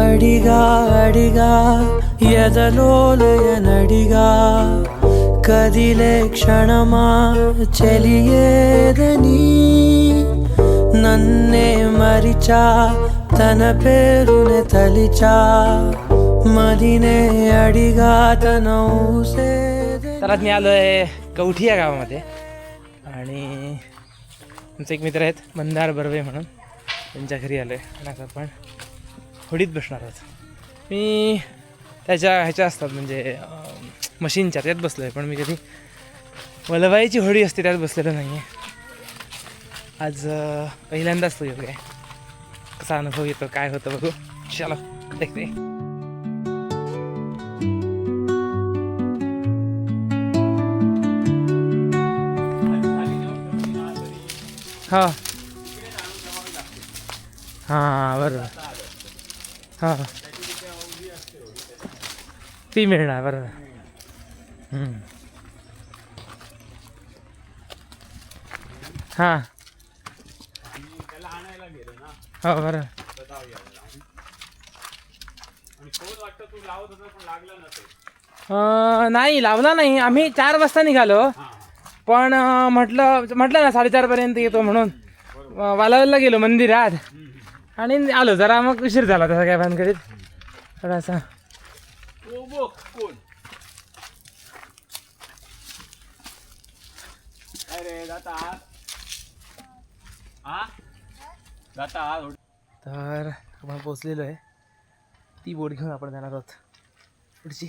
అడిగా అడిగా ఎదలోలయనడిగా కదిలే క్షణమా చెలియేదని నన్నే మరిచా తన పేరునే తలిచా मदीने अडिगा तनौसे. तर आज मी आलो आहे कवठी या गावामध्ये आणि आमचे एक मित्र आहेत मंदार बर्वे म्हणून, त्यांच्या घरी आलो आहे आणि आता आपण होडीत बसणार आहोत. मी त्याच्या ह्याच्या असतात म्हणजे मशीनच्या त्यात बसलो आहे, पण मी कधी वलवाईची होडी असते त्यात बसलेलो नाही आहे. आज पहिल्यांदाच तो योग आहे. कसा अनुभव येतो काय होतं बघू. चलो देखते. हां हां बरोबर. हां ती मिळणार बरोबर. हां हो बरोबर. नाही लावला नाही. आम्ही 4 वाजता निघालो, पण म्हटलं ना 4:30पर्यंत येतो म्हणून वालावलला गेलो मंदिरात आणि आलो. जरा मग उशीर झाला तसा काय भानगडीत थोडासा. तर आपण पोचलेलो आहे. ती बोट घेऊन आपण जाणार आहोत पुढची.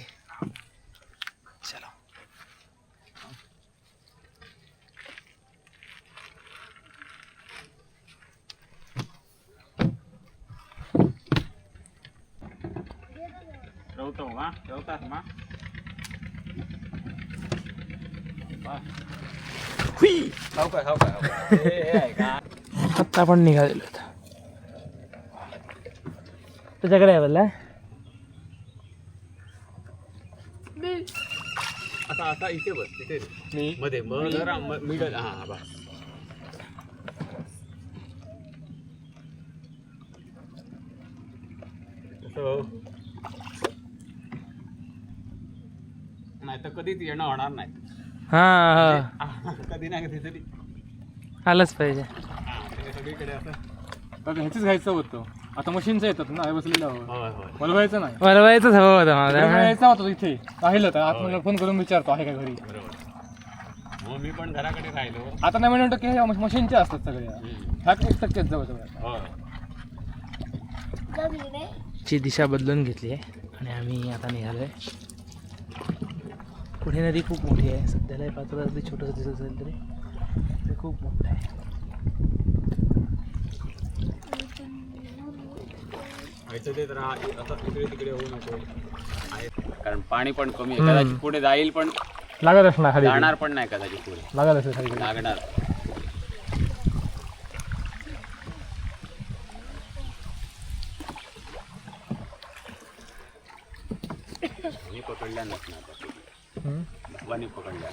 चलो. आता आपण निघालेलो होतो. तुझ्याकडे आहे बोलला आता इथे बस, तिथे मध्ये मिडल. हा बस. नाही तर कधीच येणं होणार नाही. हां कधी नाही कधीतरी आलंच पाहिजे. सगळीकडे असं ह्याचीच घ्यायचं होतं. आता मशीनचं येतात ना, बसलेलं वलवायचं नाही. वलवायचंच हवं होतं मला. यायचा होता इथे राहिलं तर आत फोन करून विचारतो आहे का घरी. मग मी पण घराकडे राहिलो. आता 90% मशीनचे असतात सगळ्या. 1% जवळ ची दिशा बदलून घेतली आहे आणि आम्ही आता निघालोय. पुढे नदी खूप मोठी आहे. सध्याला हे पात्र अगदी छोटंसं दिसत असेल तरी ते खूप मोठं आहे. ते तर असं तिकडे तिकडे होऊ नको, कारण पाणी पण कमी आहे. कदाचित पुढे जाईल पण लागत असणार खाली. जाणार पण नाही कदाचित पुढे. लागत असेल खाली लागणार. मी पकडल्या नसणार. भगवानी पकडल्या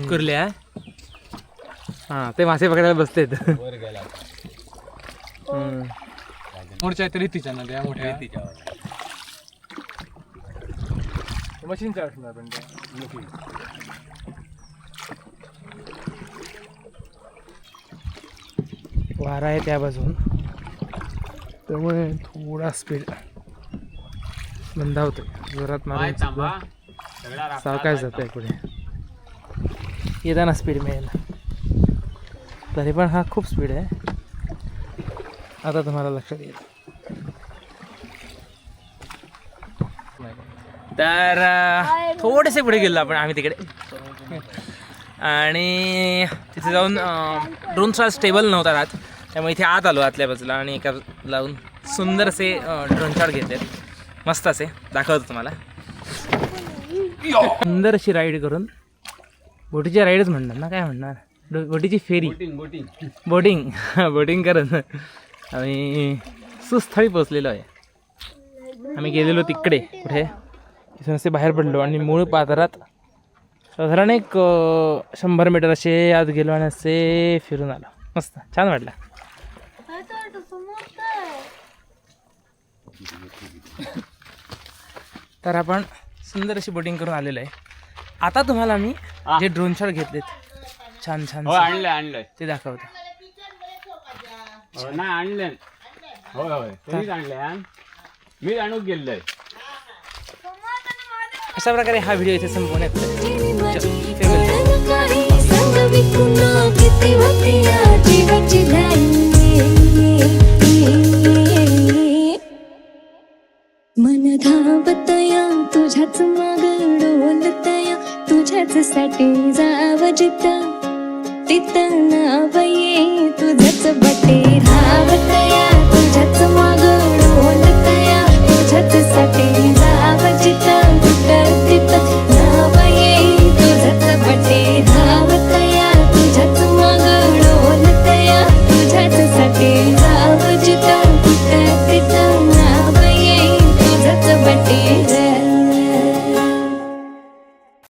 कुर्ल्या. हां ते मासे पकडायला बसतेत. वर गेला मोठच्या तरी तिच्या नद्या मोठ्या तिच्या मशीनच्या असणार पण वारा आहे त्या बाजून, त्यामुळे थोडा स्पीड मंदावतोय. जोरात मारून सावकाश जात आहे. पुढे येताना स्पीड मिळेल, तरी पण हा खूप स्पीड आहे. आता तुम्हाला लक्षात येईल. तर थोडेसे पुढे गेलो आपण आम्ही तिकडे, आणि तिथे जाऊन ड्रोनचा स्टेबल नव्हता राहत, त्यामुळे इथे आत आलो आतल्या बाजूला आणि एका लावून सुंदरसे ड्रोन शॉट घेतले. मस्त असे दाखवतो तुम्हाला. सुंदर अशी राईड करून, बोटीची राईडच म्हणणार ना, काय म्हणणार, बोटीची फेरी, बोटिंग बोटिंग करून आम्ही सुस्थळी पोचलेलो आहे. आम्ही गेलेलो तिकडे कुठे, तिथून असे बाहेर पडलो आणि मूळ पात्रात साधारण एक 100 मीटर असे आत गेलो आणि असे फिरून आलो. मस्त छान वाटलं. तर आपण सुंदर अशी बोटिंग करून आलेलो आहे. आता तुम्हाला मी जे ड्रोन शॉट घेतलेत छान छान हो आणलंय ते दाखवतो. नाही आणलंय. होय होय तुम्हीच आणलंय. मीच आणून गेलोय. अशा प्रकारे हा व्हिडिओ इथे संपवण्यात मन धावतया तुझ्याच माग डोलतया तुझ्याच साठी जावं जिथं तिथं नाव